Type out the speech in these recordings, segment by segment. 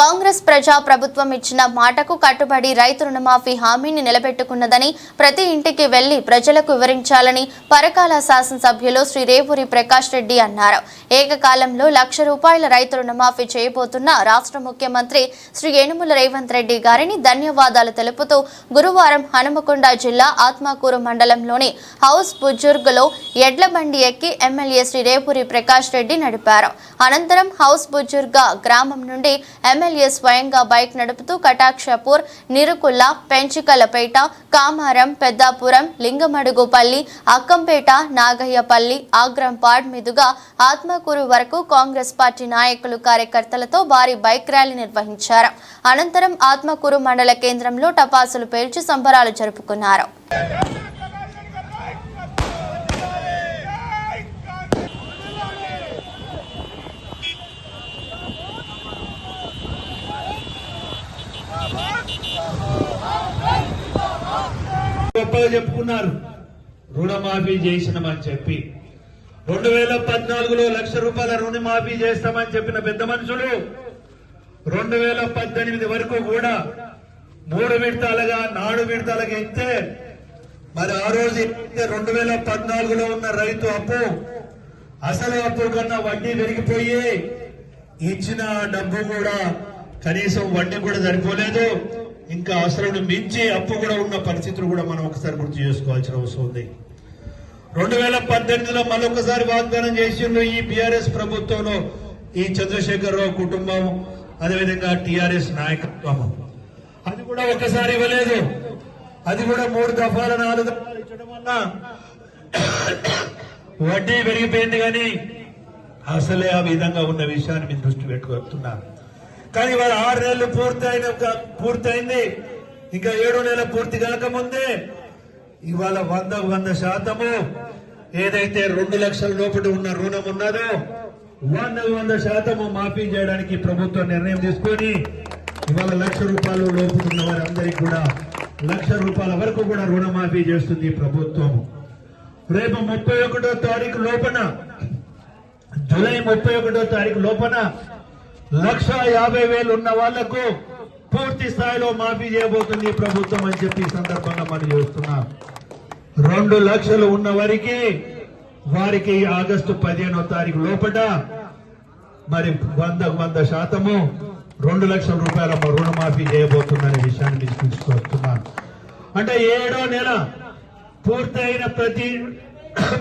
కాంగ్రెస్ ప్రజా ప్రభుత్వం ఇచ్చిన మాటకు కట్టుబడి రైతు రుణమాఫీ హామీని నిలబెట్టుకున్నదని ప్రతి ఇంటికి వెళ్లి ప్రజలకు వివరించాలని పరకాల శాసనసభ్యులు శ్రీ రేవూరి ప్రకాష్ రెడ్డి అన్నారు. ఏకకాలంలో ₹1,00,000 రైతు రుణమాఫీ చేయబోతున్న రాష్ట్ర ముఖ్యమంత్రి శ్రీ యనుమల రేవంత్ రెడ్డి గారిని ధన్యవాదాలు తెలుపుతూ గురువారం హనుమకొండ జిల్లా ఆత్మకూరు మండలంలోని హౌస్ బుజుర్గ్లో ఎడ్ల బండి ఎక్కి ఎమ్మెల్యే శ్రీ రేవూరి ప్రకాష్ రెడ్డి నడిపారు. అనంతరం హౌస్ బుజుర్గా గ్రామం నుండి ఎమ్మెల్యే స్వయంగా బైక్ నడుపుతూ కటాక్షపూర్, నిరుకుల్ల, పెంచికలపేట, కామారం, పెద్దాపురం, లింగమడుగుపల్లి, అక్కంపేట, నాగయ్యపల్లి, ఆగ్రంపాడ్ మీదుగా ఆత్మకూరు వరకు కాంగ్రెస్ పార్టీ నాయకులు, కార్యకర్తలతో భారీ బైక్ ర్యాలీ నిర్వహించారు. అనంతరం ఆత్మకూరు మండల కేంద్రంలో టపాసులు పేల్చి సంబరాలు జరుపుకున్నారు. గొప్పగా చెప్పుకున్నారు, రుణమాఫీ చేసినామని చెప్పి. 2014లో ₹1,00,000 రుణమాఫీ చేస్తామని చెప్పిన పెద్ద మనుషులు 2018 వరకు కూడా 3 విడతలుగా 4 విడతలుగా ఇస్తే, మరి ఆ రోజు 2014లో ఉన్న రైతు అప్పు అసలు అప్పు కన్నా వడ్డీ పెరిగిపోయి ఇచ్చిన డబ్బు కూడా కనీసం వడ్డీ కూడా సరిపోలేదు. ఇంకా అసలు మించి అప్పు కూడా ఉన్న పరిస్థితులు కూడా మనం ఒకసారి గుర్తు చేసుకోవాల్సిన అవసరం ఉంది. 2018లో మరొకసారి వాగ్దానం చేసిండ్రు ఈ బీఆర్ఎస్ ప్రభుత్వంలో ఈ చంద్రశేఖరరావు కుటుంబం, అదేవిధంగా టీఆర్ఎస్ నాయకత్వం. అది కూడా ఒకసారి ఇవ్వలేదు, అది కూడా 3 దఫాలు 4 దఫాలు ఇచ్చడం వల్ల వడ్డీ పెరిగిపోయింది. కానీ అసలే ఆ విధంగా ఉన్న విషయాన్ని మీరు దృష్టి పెట్టుకుంటున్నారు. కానీ ఇవాళ 6 నెలలు పూర్తయింది, ఇంకా 7 నెలలు పూర్తి కాకముందే ఇవాళ 100% ఏదైతే 2 లక్షల లోపల ఉన్న రుణం ఉన్నదో 100% మాఫీ చేయడానికి ప్రభుత్వం నిర్ణయం తీసుకొని ఇవాళ ₹1,00,000 లోపు ఉన్న వారందరికీ కూడా ₹1,00,000 వరకు కూడా రుణమాఫీ చేస్తుంది ప్రభుత్వం. రేపు 31వ తారీఖు లోపల, జూలై 31వ తారీఖు లోపల 1,50,000 ఉన్న వాళ్లకు పూర్తి స్థాయిలో మాఫీ చేయబోతుంది ప్రభుత్వం అని చెప్పి ఈ సందర్భంగా మనం చూస్తున్నాం. 2 లక్షలు ఉన్న వారికి ఆగస్టు 15వ తారీఖు లోపల మరి 100% ₹2,00,000 రుణమాఫీ చేయబోతుందనే విషయాన్ని తీసుకొస్తున్నాను. అంటే 7వ నెల పూర్తయిన ప్రతి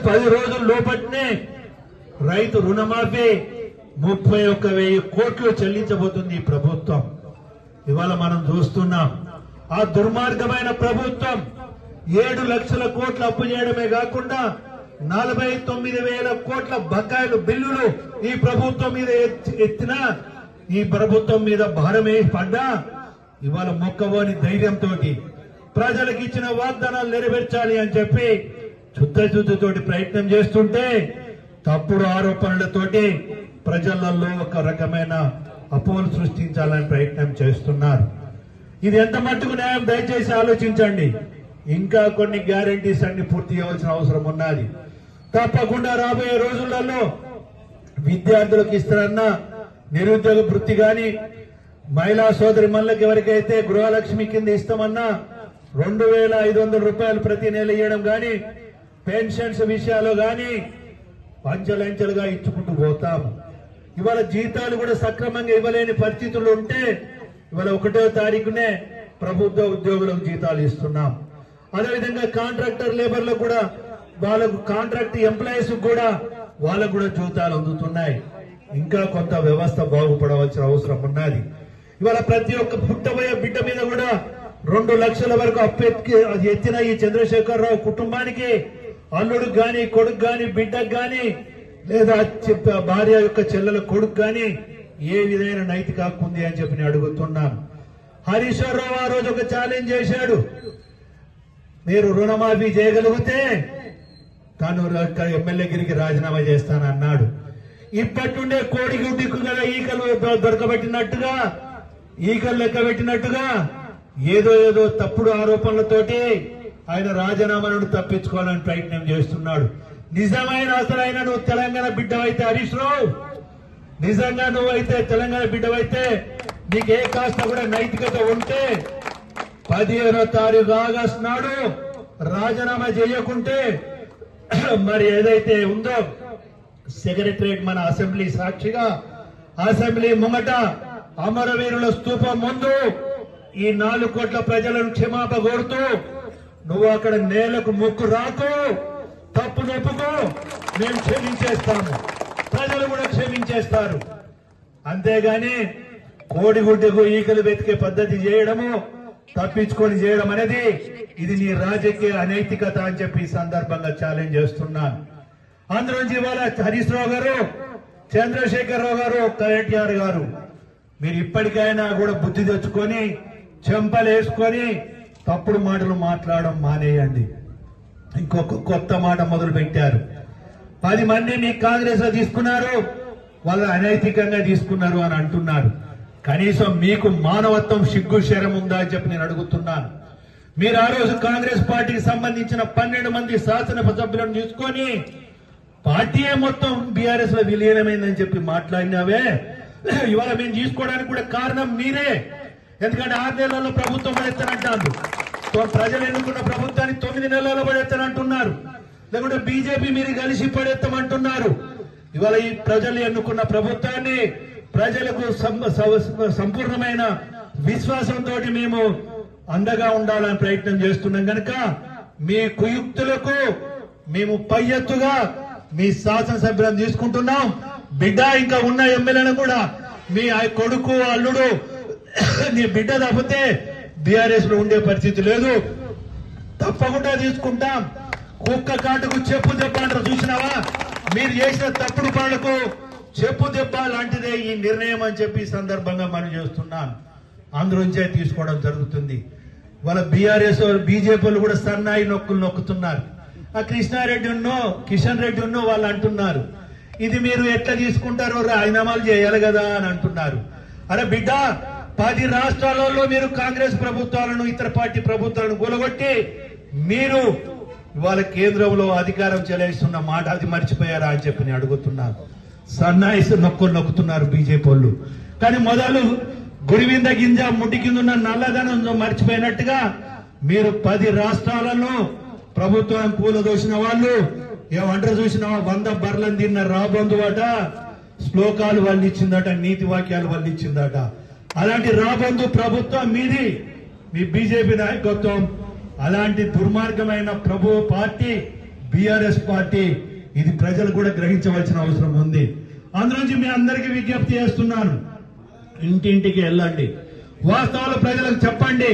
10 రోజుల లోపలనే రైతు రుణమాఫీ 31,000 కోట్లు చెల్లించబోతుంది ఈ ప్రభుత్వం. ఇవాళ మనం చూస్తున్నాం, ఆ దుర్మార్గమైన ప్రభుత్వం 7 లక్షల కోట్ల అప్పు చేయడమే కాకుండా 49,000 కోట్ల బకాయిలు బిల్లులు ఈ ప్రభుత్వం మీద ఎత్తినా, ఈ ప్రభుత్వం మీద భారమే పడ్డా ఇవాళ మొక్కవోని ధైర్యంతో ప్రజలకు ఇచ్చిన వాగ్దానాలు నెరవేర్చాలి అని చెప్పి చుత్తశుద్ధితోటి ప్రయత్నం చేస్తుంటే తప్పుడు ఆరోపణలతోటి ప్రజలలో ఒక రకమైన అపోహలు సృష్టించాలని ప్రయత్నం చేస్తున్నారు. ఇది ఎంత మట్టుకు న్యాయం దయచేసి ఆలోచించండి. ఇంకా కొన్ని గ్యారంటీస్ అన్ని పూర్తి చేయాల్సిన అవసరం ఉన్నది. తప్పకుండా రాబోయే రోజులలో విద్యార్థులకు ఇస్తారన్న నిరుద్యోగ వృత్తి గాని, మహిళా సోదరి మనులకు ఎవరికైతే గృహలక్ష్మి కింద ఇస్తామన్నా ₹2,500 ప్రతి నెల ఇవ్వడం గాని, పెన్షన్స్ విషయాలు గాని అంచెలంచెలుగా ఇచ్చుకుంటూ పోతాము. ఇవాళ జీతాలు కూడా సక్రమంగా ఇవ్వలేని పరిస్థితులు ఉంటే ఇవాళ 1వ తారీఖునే ప్రభుత్వ ఉద్యోగులకు జీతాలు ఇస్తున్నాం. అదేవిధంగా కాంట్రాక్టర్ లేబర్లకు కూడా, వాళ్ళకు కాంట్రాక్ట్ ఎంప్లాయీస్ కూడా వాళ్ళకు కూడా జీతాలు అందుతున్నాయి. ఇంకా కొంత వ్యవస్థ బాగుపడవలసిన అవసరం ఉన్నది. ఇవాళ ప్రతి ఒక్క పుట్టబోయే బిడ్డ మీద కూడా 2 లక్షల వరకు అప్పు ఎత్తిన ఈ చంద్రశేఖరరావు కుటుంబానికి అల్లుడికి గాని, కొడుకు గాని, బిడ్డకు గాని, లేదా భార్య యొక్క చెల్లెల కొడుకు గాని ఏ విధమైన నైతిక హక్కు ఉంది అని చెప్పి నేను అడుగుతున్నాను. హరీశ్వర్ రావు ఆ రోజు ఒక ఛాలెంజ్ చేశాడు, మీరు రుణమాఫీ చేయగలిగితే తాను ఎమ్మెల్యేగిరికి రాజీనామా చేస్తానన్నాడు. ఇప్పటి నుండే కోడిగుడ్డికు గల ఈకలు దొరకబెట్టినట్టుగా, ఈకలు లెక్క పెట్టినట్టుగా ఏదో తప్పుడు ఆరోపణలతోటి ఆయన రాజీనామాను తప్పించుకోవాలని ప్రయత్నం చేస్తున్నాడు. నిజమైన అసలైన నువ్వు తెలంగాణ బిడ్డవైతే హరీష్ రావు, నిజంగా నువ్వైతే తెలంగాణ బిడ్డవైతే నీకే కాస్త కూడా నైతికత ఉంటే 15వ తారీఖు ఆగస్టు నాడు రాజీనామా చేయకుంటే మరి ఏదైతే ఉందో సెక్రటరేట్ మన అసెంబ్లీ సాక్షిగా అసెంబ్లీ ముంగట అమరవీరుల స్తూపం ముందు ఈ 4 కోట్ల ప్రజలను క్షమాపణ కోరుతూ నువ్వు అక్కడ నేలకు మొక్కు రాకు, తప్పు నొప్పుకో, మేము క్షమించేస్తాము, ప్రజలు కూడా క్షమించేస్తారు. అంతేగాని కోడిగుడ్డకు ఈకలు వెతికే పద్ధతి చేయడము, తప్పించుకొని చేయడం అనేది ఇది నీ రాజకీయ అనైతికత అని చెప్పి ఈ సందర్భంగా ఛాలెంజ్ చేస్తున్నాను. అందులోంచి ఇవాళ హరీష్ రావు గారు, చంద్రశేఖరరావు గారు, కేటీఆర్ గారు, మీరు ఇప్పటికైనా కూడా బుద్ధి తెచ్చుకొని చెంపలేసుకొని తప్పుడు మాటలు మాట్లాడడం మానేయండి. ఇంకొక కొత్త మాట మొదలు పెట్టారు. 10 మంది మీ కాంగ్రెస్ లో తీసుకున్నారు, వాళ్ళు అనైతికంగా తీసుకున్నారు అని అంటున్నారు. కనీసం మీకు మానవత్వం, సిగ్గు, శరం ఉందా అని చెప్పి నేను అడుగుతున్నాను. మీరు ఆ రోజు కాంగ్రెస్ పార్టీకి సంబంధించిన 12 మంది శాసనసభ సభ్యులను తీసుకొని పార్టీయే మొత్తం బీఆర్ఎస్ లో విలీనమైందని చెప్పి మాట్లాడినావే. ఇవాళ మేము తీసుకోవడానికి కూడా కారణం మీరే. ఎందుకంటే 6 నెలల్లో ప్రభుత్వం పడేస్తానంటారు. ప్రజలు ఎన్నుకున్న ప్రభుత్వాన్ని 9 నెలల్లో పడేస్తానంటున్నారు. లేకుంటే బీజేపీ మీరు కలిసి పడేస్తామంటున్నారు. ఇవాళ ఈ ప్రజలు ఎన్నుకున్న ప్రభుత్వాన్ని ప్రజలకు సంపూర్ణమైన విశ్వాసంతో మేము అండగా ఉండాలని ప్రయత్నం చేస్తున్నాం కనుక మీ కుయుక్తులకు మేము పై ఎత్తుగా మీ శాసనసభ్యులను తీసుకుంటున్నాం. బిడ్డ ఇంకా ఉన్న ఎమ్మెల్యేలను కూడా మీ కొడుకు, అల్లుడు, నీ బిడ్డ తప్పితే బీఆర్ఎస్ లో ఉండే పరిస్థితి లేదు. తప్పకుండా తీసుకుంటాం. కుక్క కాటుకు చెప్పు దెబ్బ అంటారు, చూసినావా? మీరు చేసిన తప్పుడు పనులకు చెప్పు దెబ్బ లాంటిదే ఈ నిర్ణయం అని చెప్పి సందర్భంగా మనం చేస్తున్నాం. అందులోంచే తీసుకోవడం జరుగుతుంది. వాళ్ళ బీఆర్ఎస్ బీజేపీ కూడా సన్నాయి నొక్కులు నొక్కుతున్నారు. ఆ కృష్ణారెడ్డి ఉన్నో కిషన్ రెడ్డి ఉన్నో వాళ్ళు అంటున్నారు, ఇది మీరు ఎట్లా తీసుకుంటారో రాజీనామాలు చేయాలి కదా అని అంటున్నారు. అరే బిడ్డ, 10 రాష్ట్రాలలో మీరు కాంగ్రెస్ ప్రభుత్వాలను, ఇతర పార్టీ ప్రభుత్వాలను కూలగొట్టి మీరు ఇవాళ కేంద్రంలో అధికారం చెలాయిస్తున్న మాట అది మర్చిపోయారా అని చెప్పి నేను అడుగుతున్నాను. సన్నాయిస్ నొక్కులు నొక్కుతున్నారు బీజేపీ వాళ్ళు. కానీ మొదలు గుడివింద గింజ ముట్టి కింద ఉన్న నల్లధనం మర్చిపోయినట్టుగా మీరు 10 రాష్ట్రాలను ప్రభుత్వం కూలదోసిన వాళ్ళు ఏమంటారు చూసినావా? 100 బర్లను తిన్న రాబంధువట, శ్లోకాలు వాళ్ళు ఇచ్చిందట, నీతి వాక్యాలు వాళ్ళు ఇచ్చిందట. అలాంటి రాబంధు ప్రభుత్వం మీది, మీ బీజేపీ నాయకత్వం. అలాంటి దుర్మార్గమైన ప్రభు పార్టీ బీఆర్ఎస్ పార్టీ. ఇది ప్రజలు కూడా గ్రహించవలసిన అవసరం ఉంది. అందులోంచి మీ అందరికీ విజ్ఞప్తి చేస్తున్నాను, ఇంటింటికి వెళ్ళండి, వాస్తవాలు ప్రజలకు చెప్పండి.